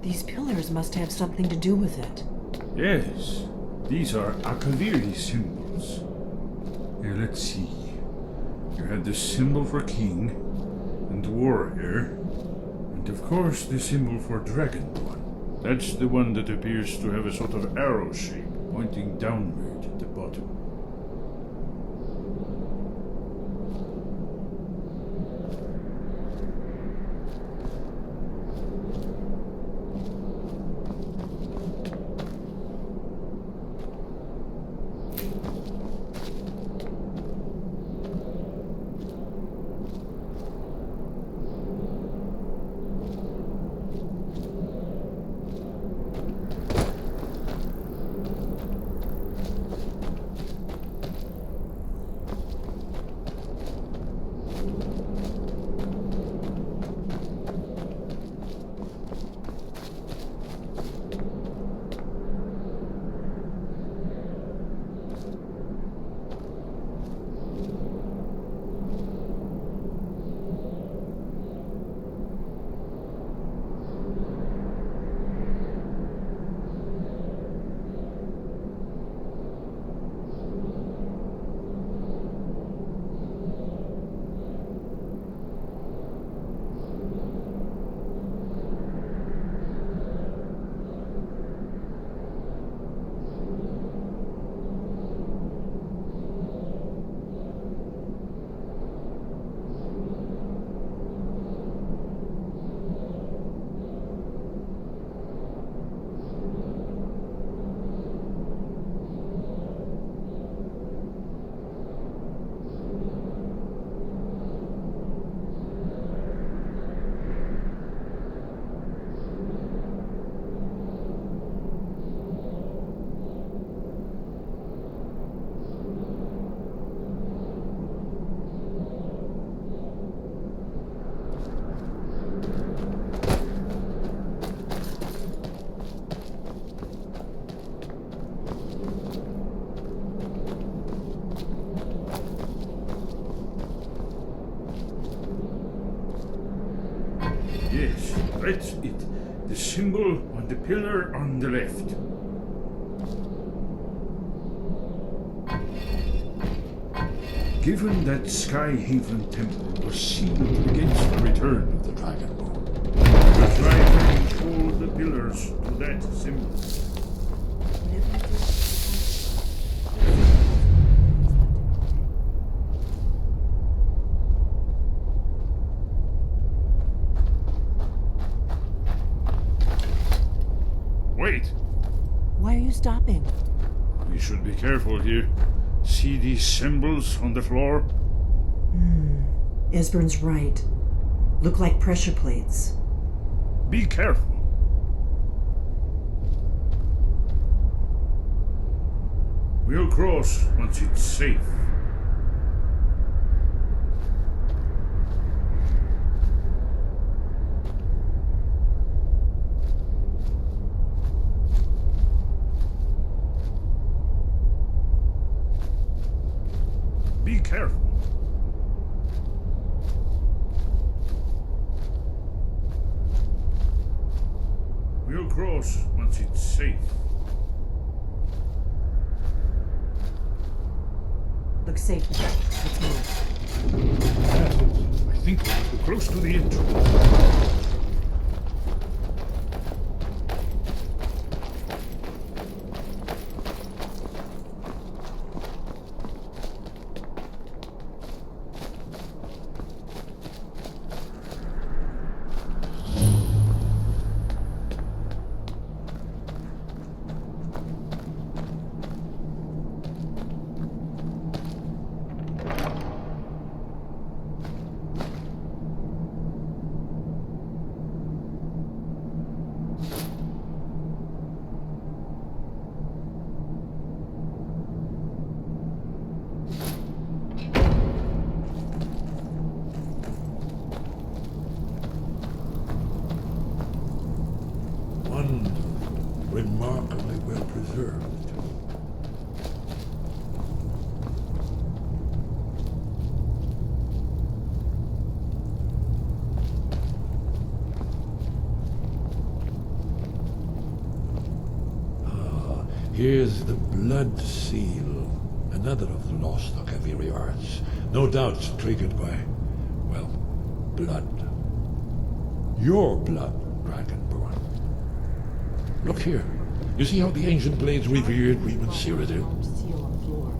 These pillars must have something to do with it. Yes, these are Akaviri symbols. Here, let's see. You had the symbol for king and warrior, and of course the symbol for dragon one. That's the one that appears to have a sort of arrow shape pointing downward at the bottom. Yes, that's it. The symbol on the pillar on the left. Given that Skyhaven Temple was sealed against the return of the Dragonborn, we'll try and control the pillars to that symbol. Wait! Why are you stopping? We should be careful here. See these symbols on the floor? Esbern's right. Look like pressure plates. Be careful. We'll cross once it's safe. Be careful. We'll cross once it's safe. Looks safe now. Let's move. I think we're close to the entrance. Here's the blood seal, another of the lost Akaviri arts. No doubt triggered by, well, blood. Your blood, Dragonborn. Look here. You see how the ancient blades revered Reman Cyrodiil? Seal on the floor.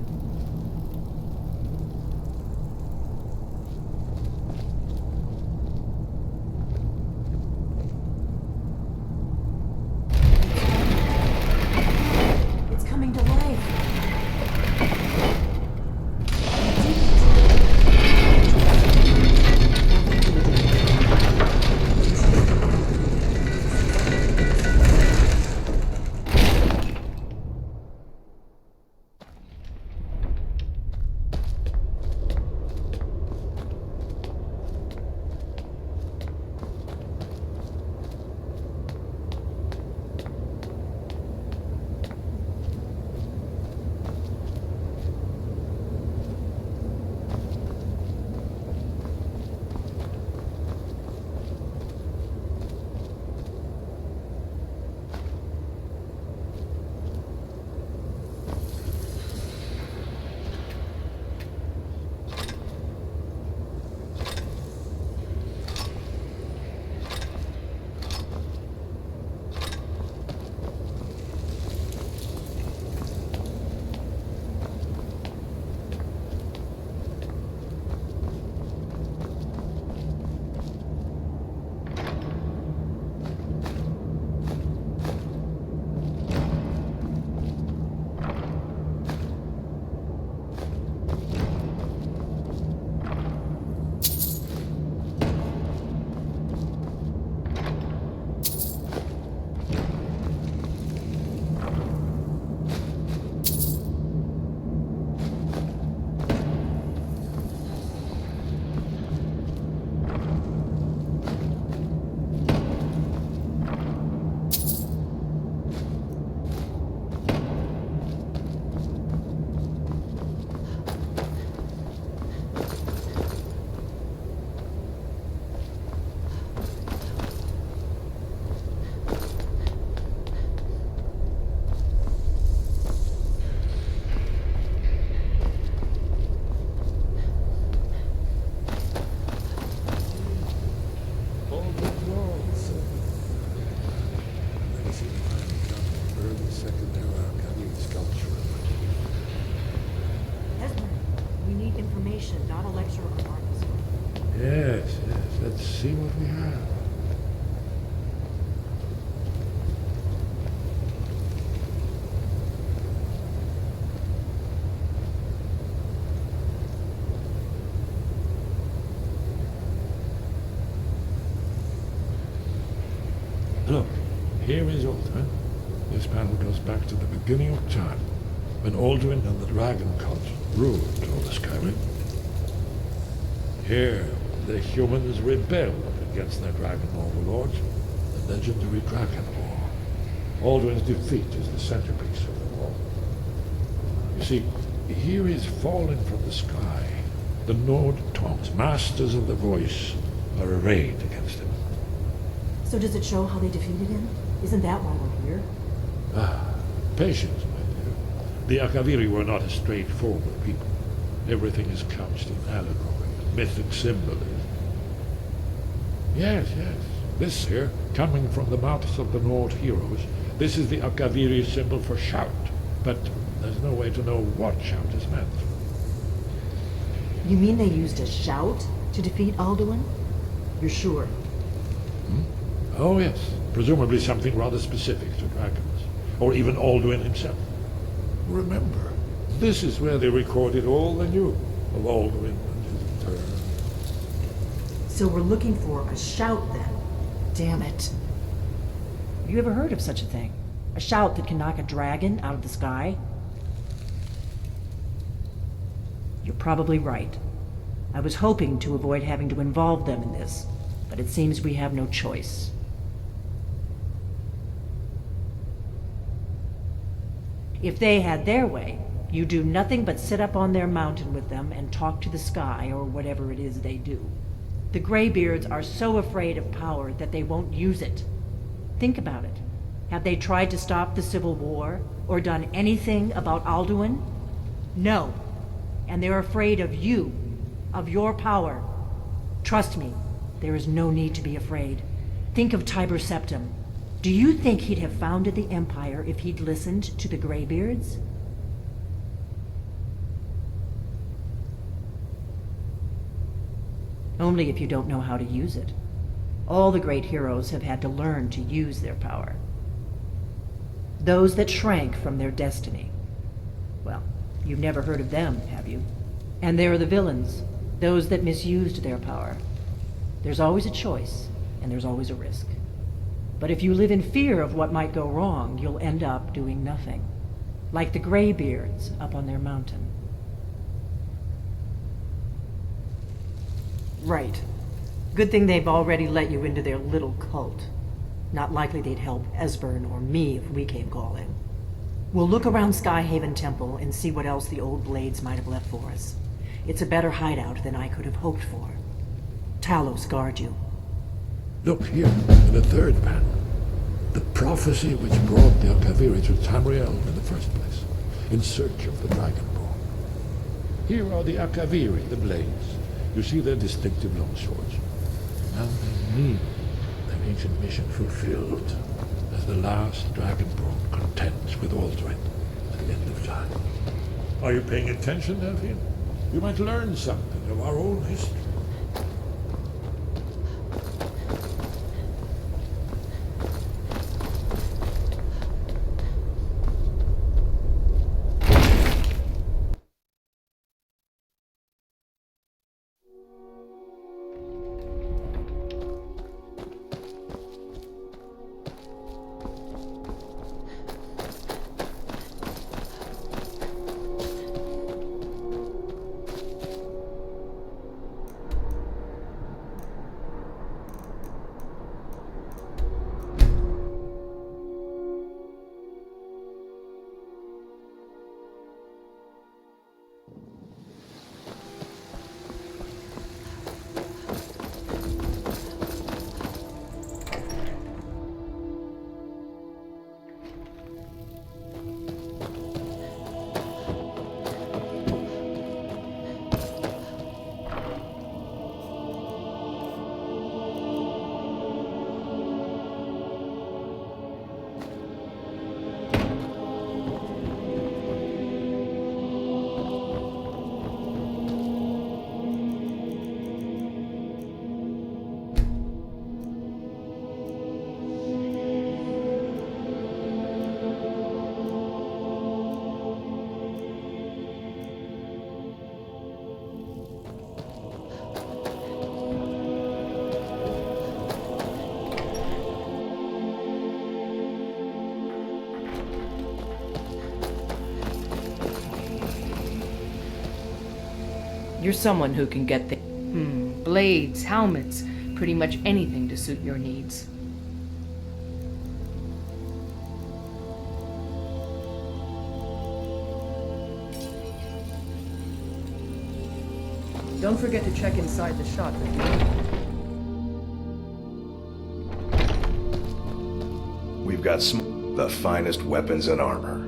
It's coming to life. Not a lecture on arts. Yes. Let's see what we have. Look, here is Alduin. This panel goes back to the beginning of time, when Alduin and the Dragon Cult ruled over Skyrim. Here, the humans rebelled against their dragon overlords, the legendary Dragon War. Alduin's defeat is the centerpiece of the war. You see, here is fallen from the sky. The Nord Tongs, masters of the voice, are arrayed against him. So does it show how they defeated him? Isn't that why we're here? Patience, my dear. The Akaviri were not a straightforward people. Everything is couched in allegory. Mythic symbolism. Yes. This here, coming from the mouths of the Nord heroes, this is the Akaviri symbol for shout, but there's no way to know what shout is meant. You mean they used a shout to defeat Alduin? You're sure? Oh yes, presumably something rather specific to dragons, or even Alduin himself. Remember, this is where they recorded all they knew of Alduin and his return. So we're looking for a shout then. Damn it. Have you ever heard of such a thing? A shout that can knock a dragon out of the sky? You're probably right. I was hoping to avoid having to involve them in this, but it seems we have no choice. If they had their way, you do nothing but sit up on their mountain with them and talk to the sky or whatever it is they do. The Greybeards are so afraid of power that they won't use it. Think about it. Have they tried to stop the Civil War or done anything about Alduin? No. And they're afraid of you, of your power. Trust me, there is no need to be afraid. Think of Tiber Septim. Do you think he'd have founded the Empire if he'd listened to the Greybeards? Only if you don't know how to use it. All the great heroes have had to learn to use their power. Those that shrank from their destiny. Well, you've never heard of them, have you? And there are the villains, those that misused their power. There's always a choice, and there's always a risk. But if you live in fear of what might go wrong, you'll end up doing nothing. Like the Greybeards up on their mountain. Right. Good thing they've already let you into their little cult. Not likely they'd help Esbern or me if we came calling. We'll look around Skyhaven Temple and see what else the old Blades might have left for us. It's a better hideout than I could have hoped for. Talos guard you. Look here, in the third panel. The prophecy which brought the Akaviri to Tamriel in the first place, in search of the Dragonborn. Here are the Akaviri, the Blades. You see their distinctive long swords. Now they mean their ancient mission fulfilled, as the last Dragonborn contends with Aldrin at the end of time. Are you paying attention, Delphine? You might learn something of our own history. You're someone who can get the blades, helmets, pretty much anything to suit your needs. Don't forget to check inside the shop, Vicky. We've got the finest weapons and armor.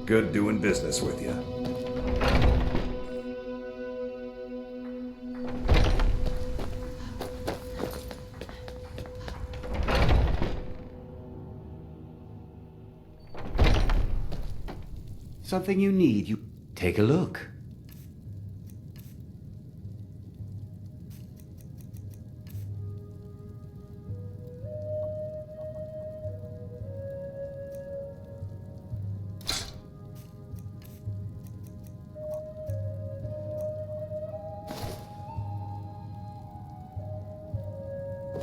Good doing business with you. Something you need, you take a look.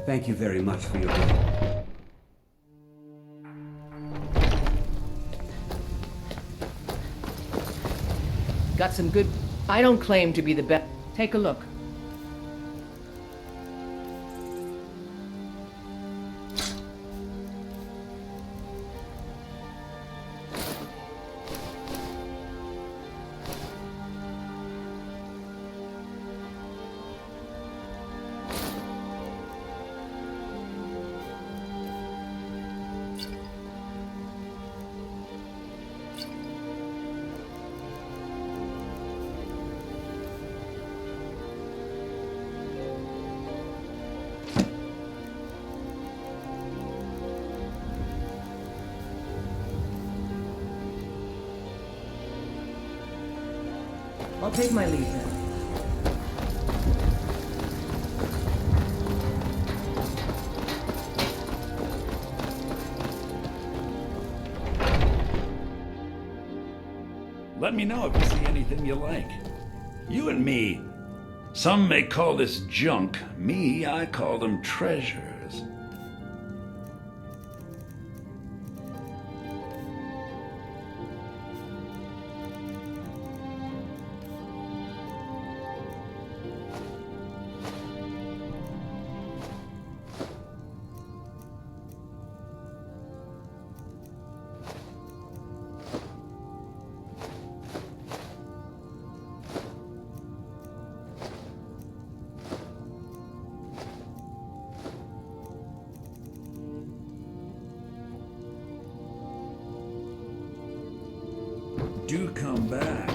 Thank you very much for your help. Got some good... I don't claim to be the best. Take a look. take my leave then. Let me know if you see anything you like. You and me. Some may call this junk. Me, I call them treasures. Do come back.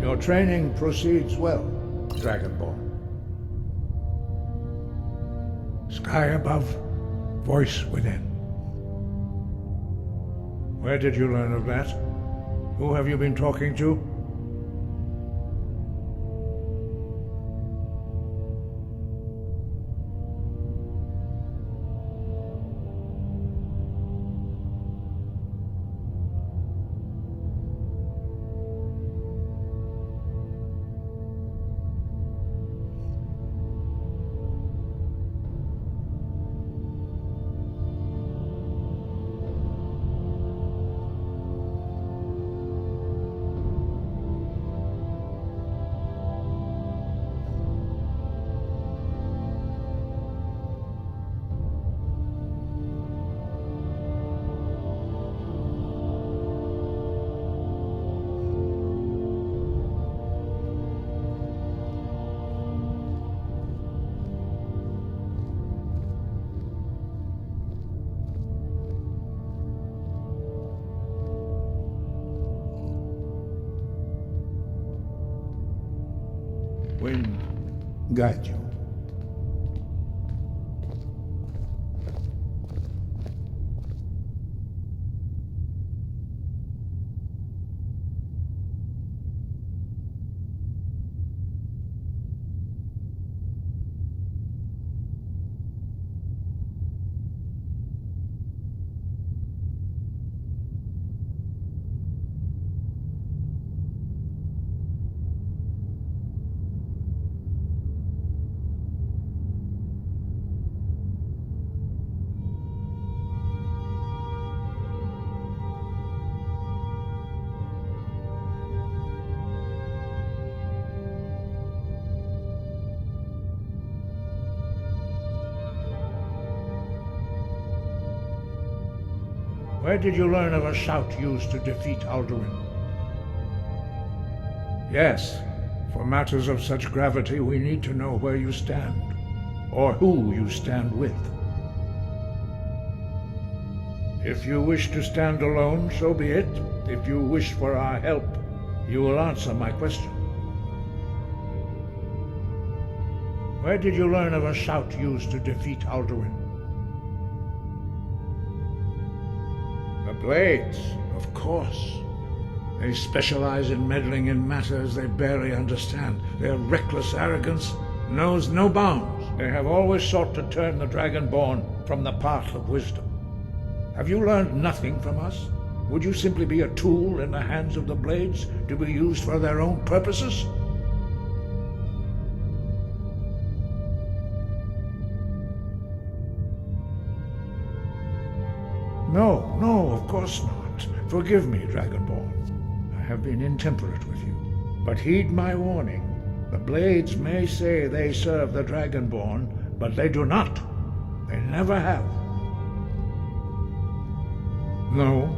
Your training proceeds well, Dragonborn. Sky above, voice within. Where did you learn of that? Who have you been talking to? Wind guide you. Where did you learn of a shout used to defeat Alduin? Yes, for matters of such gravity we need to know where you stand, or who you stand with. If you wish to stand alone, so be it. If you wish for our help, you will answer my question. Where did you learn of a shout used to defeat Alduin? The Blades, of course. They specialize in meddling in matters they barely understand. Their reckless arrogance knows no bounds. They have always sought to turn the Dragonborn from the path of wisdom. Have you learned nothing from us? Would you simply be a tool in the hands of the Blades to be used for their own purposes? No, of course not. Forgive me, Dragonborn. I have been intemperate with you. But heed my warning. The Blades may say they serve the Dragonborn, but they do not. They never have. No,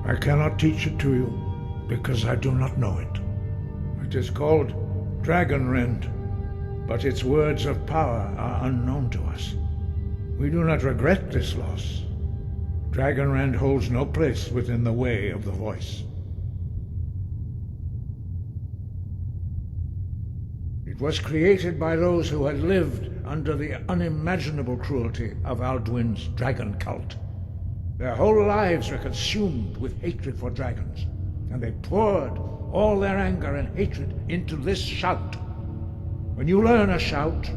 I cannot teach it to you, because I do not know it. It is called Dragonrend, but its words of power are unknown to us. We do not regret this loss. Dragonrend holds no place within the way of the voice. It was created by those who had lived under the unimaginable cruelty of Alduin's dragon cult. Their whole lives were consumed with hatred for dragons, and they poured all their anger and hatred into this shout. When you learn a shout,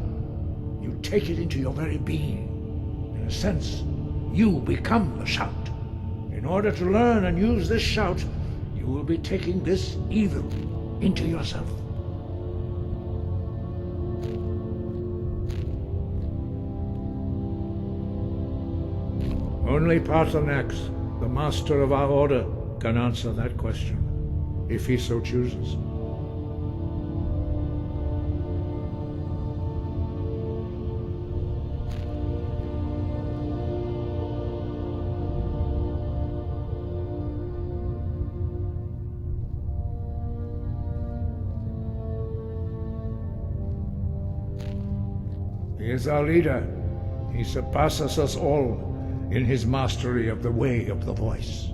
you take it into your very being. In a sense, you become the shout. In order to learn and use this shout, you will be taking this evil into yourself. Only Paarthurnax, the master of our order, can answer that question, if he so chooses. He is our leader. He surpasses us all in his mastery of the way of the voice.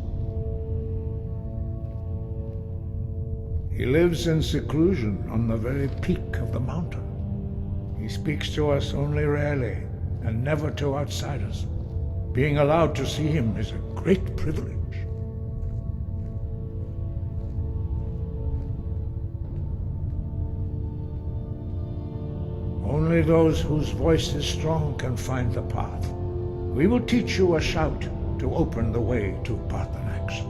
He lives in seclusion on the very peak of the mountain. He speaks to us only rarely, and never to outsiders. Being allowed to see him is a great privilege. Only those whose voice is strong can find the path. We will teach you a shout to open the way to Paarthurnax.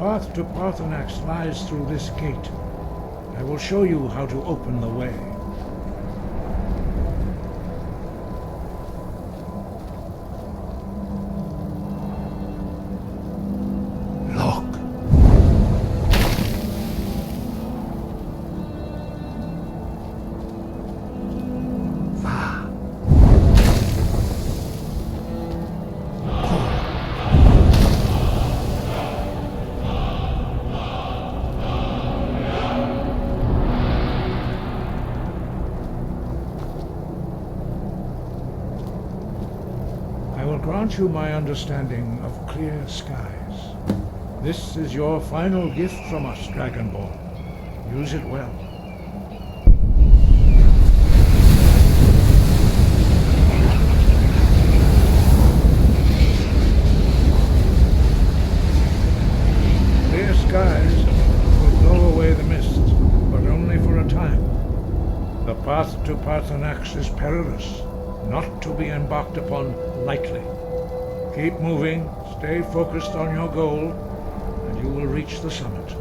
The path to Paarthurnax lies through this gate. I will show you how to open the way. Grant you my understanding of clear skies. This is your final gift from us, Dragonborn. Use it well. course is perilous, not to be embarked upon lightly. Keep moving, stay focused on your goal, and you will reach the summit.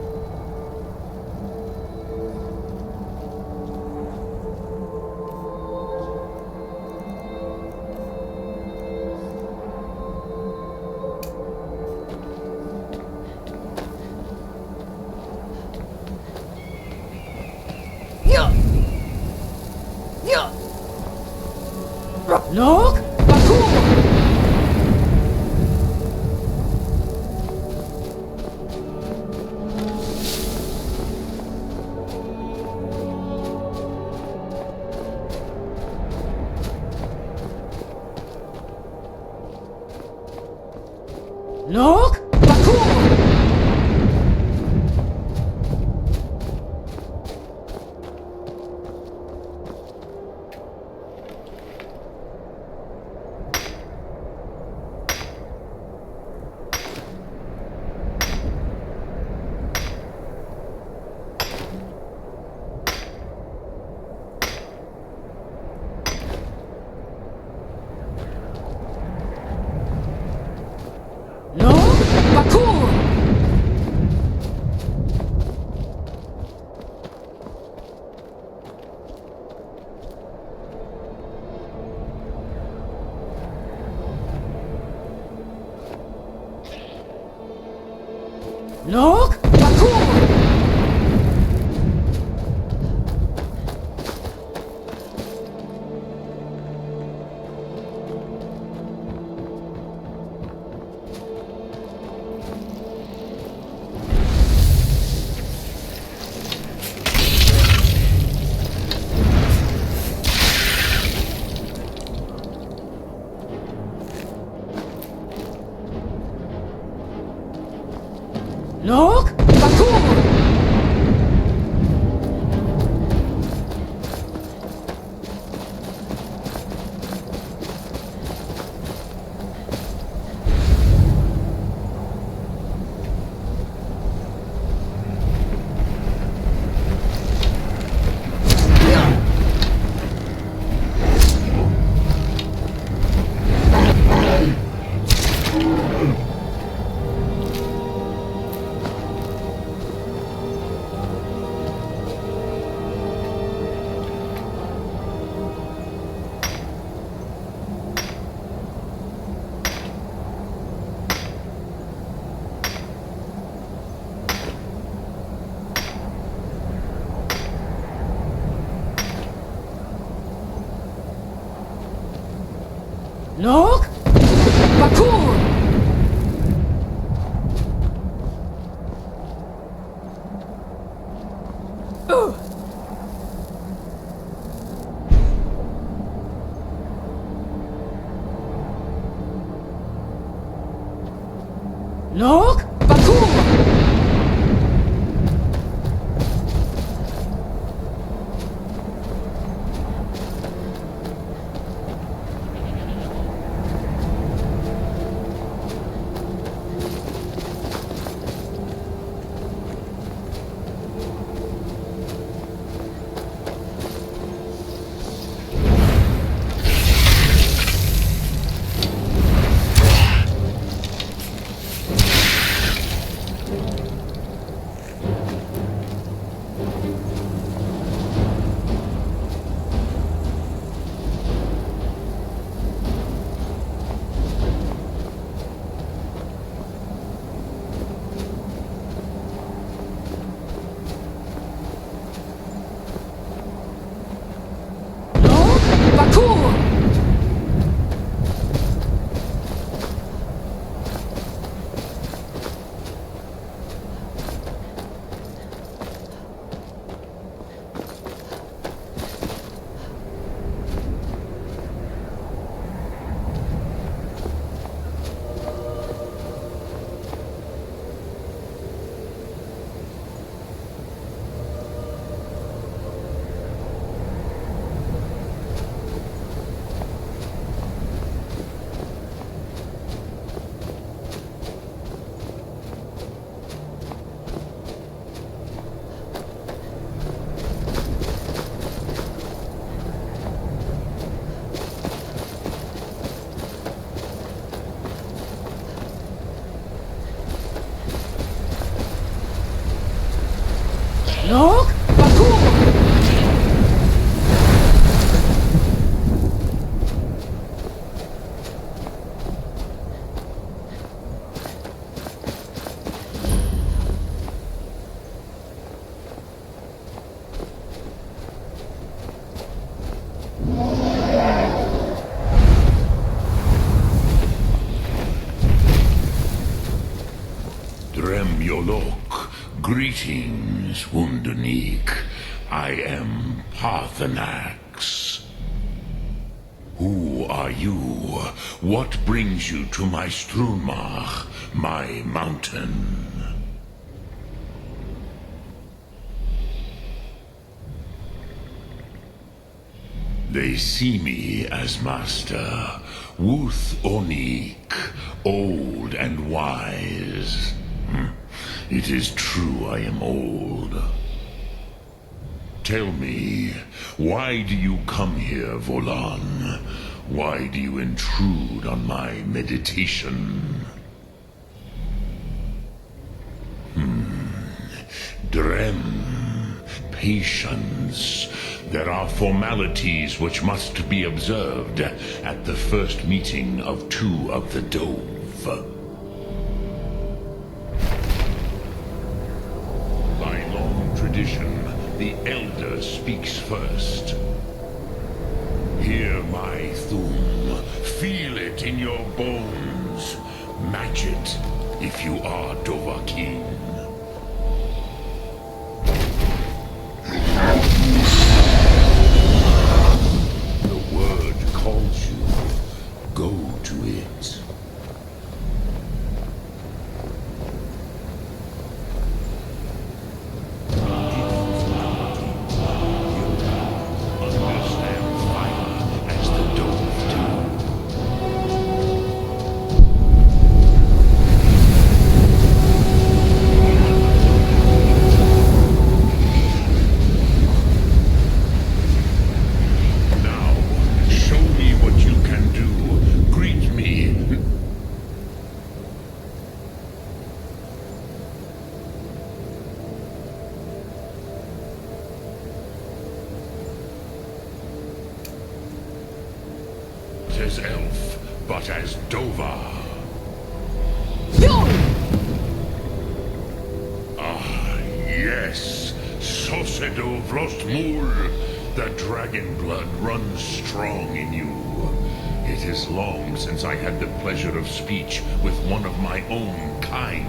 Look! Bakur! Look! Bakur! No? Bakur! Look! Bakur! Look! Bakur! Look! Bakur! Look! Bakur! Dremyolok, greetings, Wunderneek. I am Parthenax. Who are you? What brings you to my Strunmach, my mountain? They see me as master, Wuth Onik, old and wise. It is true I am old. Tell me, why do you come here, Volan? Why do you intrude on my meditation? Drem, patience. There are formalities which must be observed at the first meeting of two of the Dove. By long tradition, the Elder speaks first. Hear my Thum. Feel it in your bones. Match it if you are Dovahkiin. The word calls you. Go to it. As elf, but as Dova. Ah, yes. Sosedo Vrostmul. The dragon blood runs strong in you. It is long since I had the pleasure of speech with one of my own kind.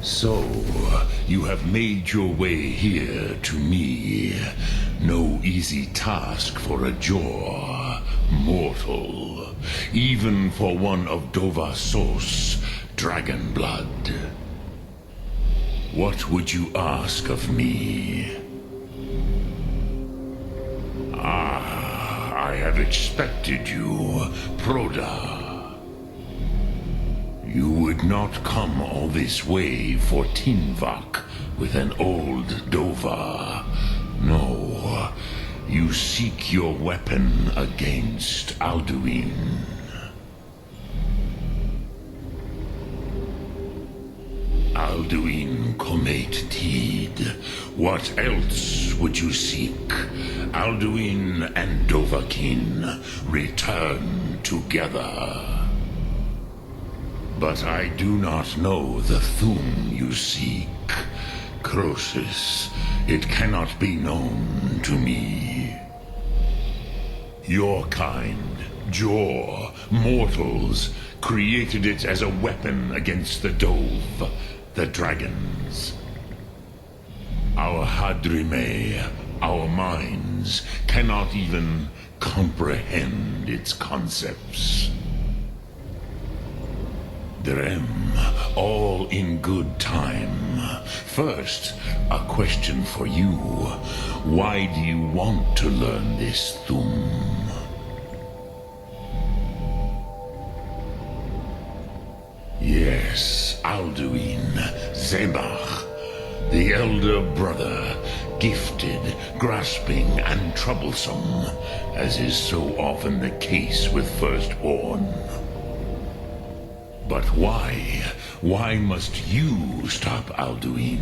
So, you have made your way here to me. No easy task for a Jor, mortal, even for one of Dovasos, dragon blood. What would you ask of me? Ah, I have expected you, Proda. You would not come all this way for Tinvak with an old Dova. No, you seek your weapon against Alduin. Alduin Comet Tid. What else would you seek? Alduin and Dovahkiin return together. But I do not know the Thum you seek. Croesus, it cannot be known to me. Your kind, Jor, mortals, created it as a weapon against the Dove, the dragons. Our Hadrime, our minds, cannot even comprehend its concepts. Drem, all in good time. First, a question for you. Why do you want to learn this Thum? Yes, Alduin, Zebach, the elder brother, gifted, grasping, and troublesome, as is so often the case with firstborn. But why? Why must you stop Alduin?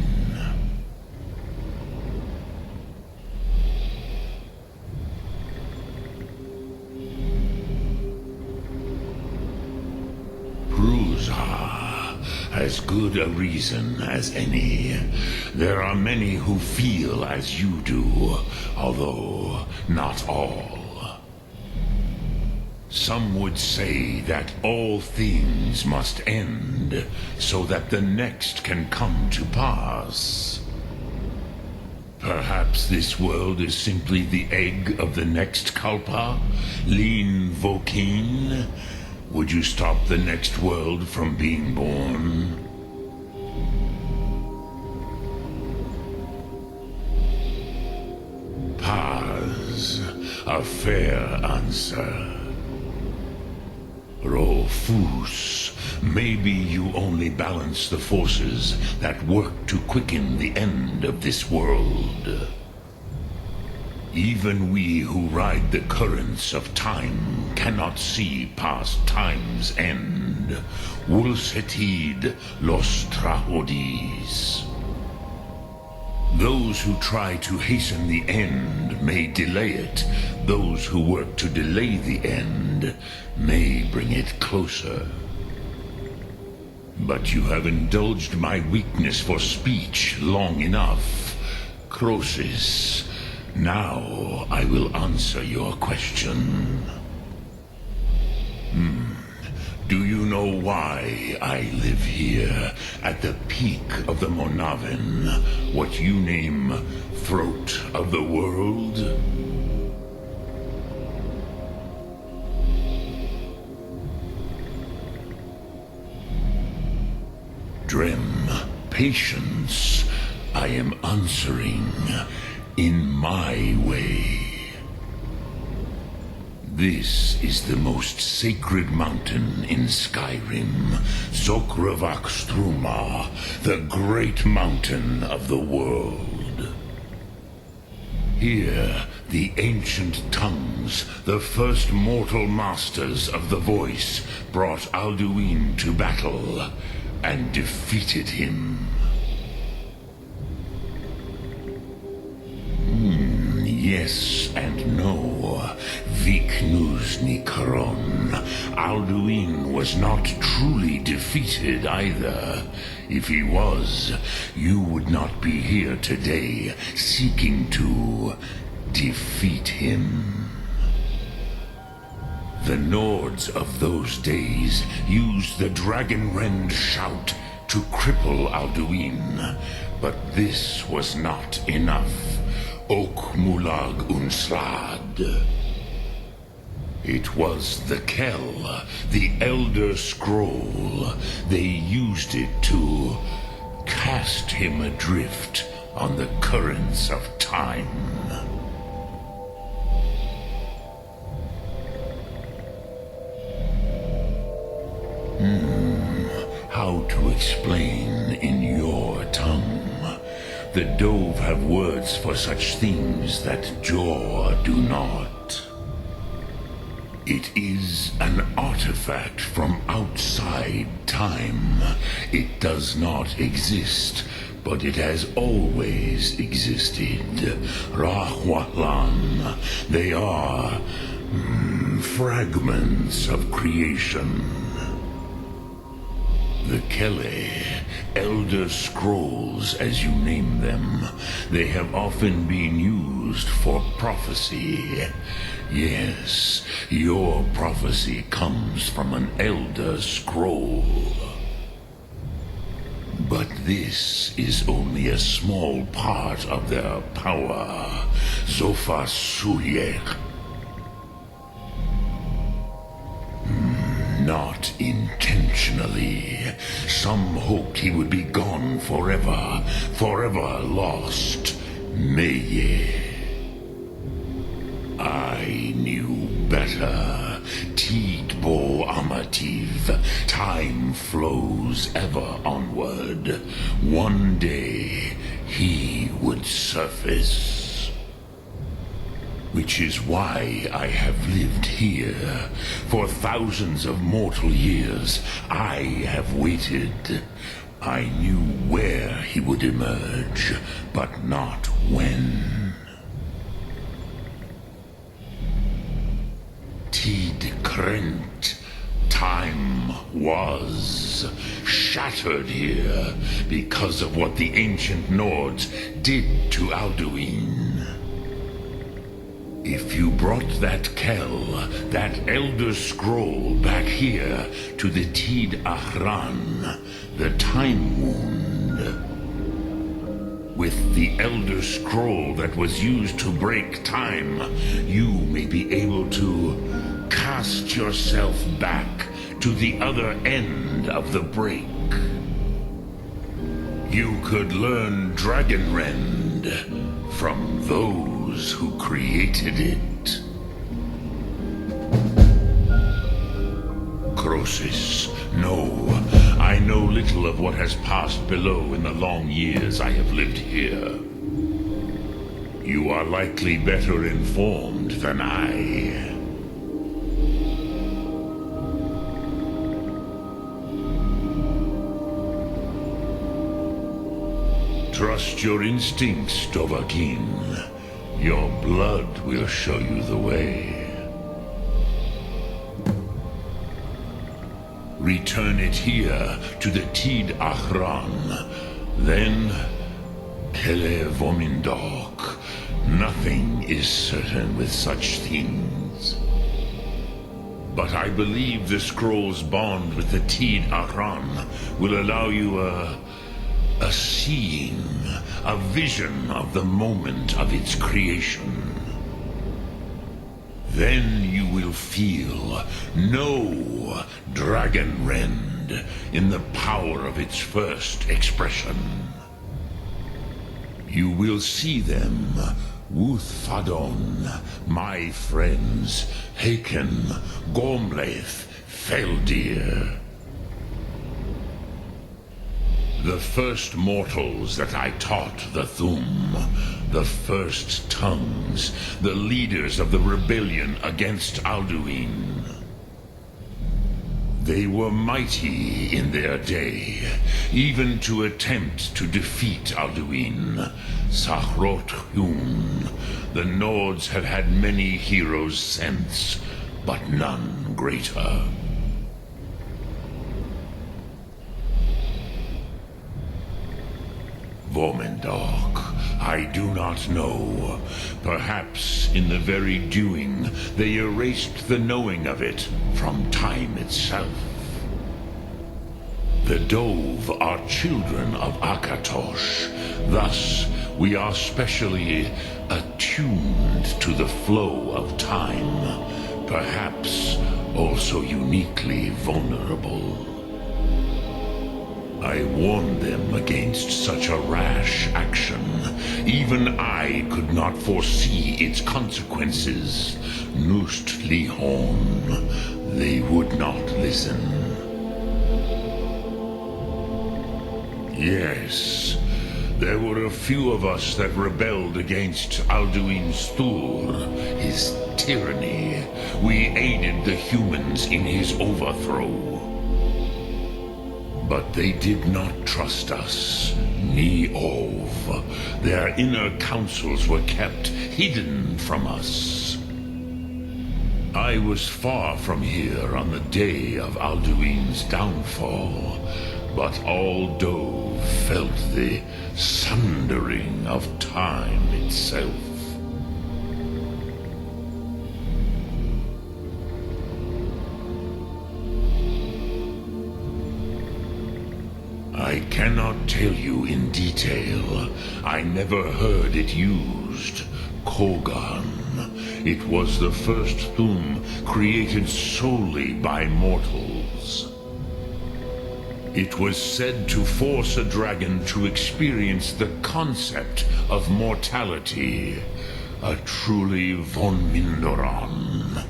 As good a reason as any. There are many who feel as you do, although not all. Some would say that all things must end, so that the next can come to pass. Perhaps this world is simply the egg of the next Kalpa, Lin Vokin. Would you stop the next world from being born? Paz, a fair answer. Rofus, maybe you only balance the forces that work to quicken the end of this world. Even we who ride the currents of time cannot see past time's end. Wulsetid los trahodis. Those who try to hasten the end may delay it. Those who work to delay the end may bring it closer. But you have indulged my weakness for speech long enough. Croesus. Now I will answer your question. Do you know why I live here, at the peak of the Monavin, what you name throat of the world? Drem, patience. I am answering in my way. This is the most sacred mountain in Skyrim, Zokravak Struma, the great mountain of the world. Here, the ancient tongues, the first mortal masters of the voice, brought Alduin to battle and defeated him. Yes and no. Viknuzny Karon. Alduin was not truly defeated either. If he was, you would not be here today seeking to defeat him. The Nords of those days used the Dragonrend shout to cripple Alduin, but this was not enough. Ok Mulag Unslad. It was the Kell, the Elder Scroll. They used it to cast him adrift on the currents of time. How to explain in your tongue? The Dove have words for such things that Jor do not. It is an artifact from outside time. It does not exist, but it has always existed. Rahwatlan. They are fragments of creation. The Kele, Elder Scrolls as you name them, they have often been used for prophecy. Yes, your prophecy comes from an Elder Scroll. But this is only a small part of their power. Zofa Suyek. Not intentionally. Some hoped he would be gone forever, forever lost. Meye. I knew better. Tidbo Amativ. Time flows ever onward. One day he would surface. Which is why I have lived here. For thousands of mortal years, I have waited. I knew where he would emerge, but not when. Tid Krent. Time was shattered here because of what the ancient Nords did to Alduin. If you brought that Kell, that Elder Scroll back here to the Tid Ahran, the Time Wound, with the Elder Scroll that was used to break time, you may be able to cast yourself back to the other end of the break. You could learn Dragonrend from those who created it. Croesus, no, I know little of what has passed below in the long years I have lived here. You are likely better informed than I. Trust your instincts, Dovahkiin. Your blood will show you the way. Return it here to the Tid Ahran. Then, Kele Vomindok. Nothing is certain with such things. But I believe the scroll's bond with the Tid Ahran will allow you a seeing, a vision of the moment of its creation. Then you will feel, know Dragonrend in the power of its first expression. You will see them, Wuthfadon, my friends, Haken, Gormlaith, Feldir. The first mortals that I taught the Thum, the first tongues, the leaders of the rebellion against Alduin. They were mighty in their day, even to attempt to defeat Alduin. Sahrot Hyun, the Nords have had many heroes since, but none greater. Vomindok, I do not know. Perhaps in the very doing, they erased the knowing of it from time itself. The Dove are children of Akatosh. Thus, we are specially attuned to the flow of time. Perhaps also uniquely vulnerable. I warned them against such a rash action. Even I could not foresee its consequences. Nust Lihon, they would not listen. Yes, there were a few of us that rebelled against Alduin's Thur, his tyranny. We aided the humans in his overthrow. But they did not trust us, Ni-Ov. Their inner counsels were kept hidden from us. I was far from here on the day of Alduin's downfall, but all Dove felt the sundering of time itself. I cannot tell you in detail. I never heard it used. Kogan. It was the first Thum created solely by mortals. It was said to force a dragon to experience the concept of mortality. A truly von Mindoran.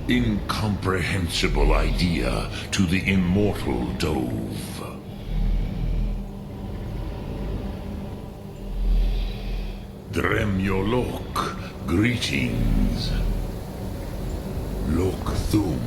Incomprehensible idea to the immortal Dove. Dremyolok, Greetings. Lokthum.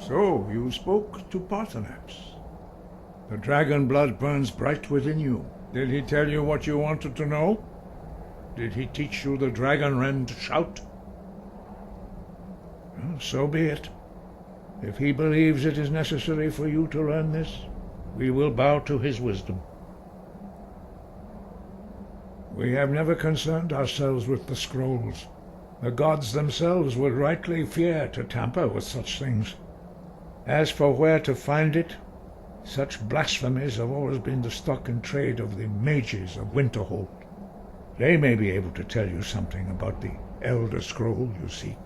So, you spoke to Paarthurnax. The dragon blood burns bright within you. Did he tell you what you wanted to know? Did he teach you the dragon rend shout? Well, so be it. If he believes it is necessary for you to learn this, we will bow to his wisdom. We have never concerned ourselves with the scrolls. The gods themselves would rightly fear to tamper with such things. As for where to find it, such blasphemies have always been the stock and trade of the mages of Winterhold. They may be able to tell you something about the Elder Scroll you seek.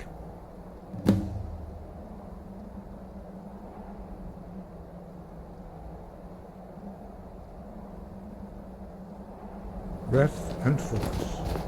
Breath and focus.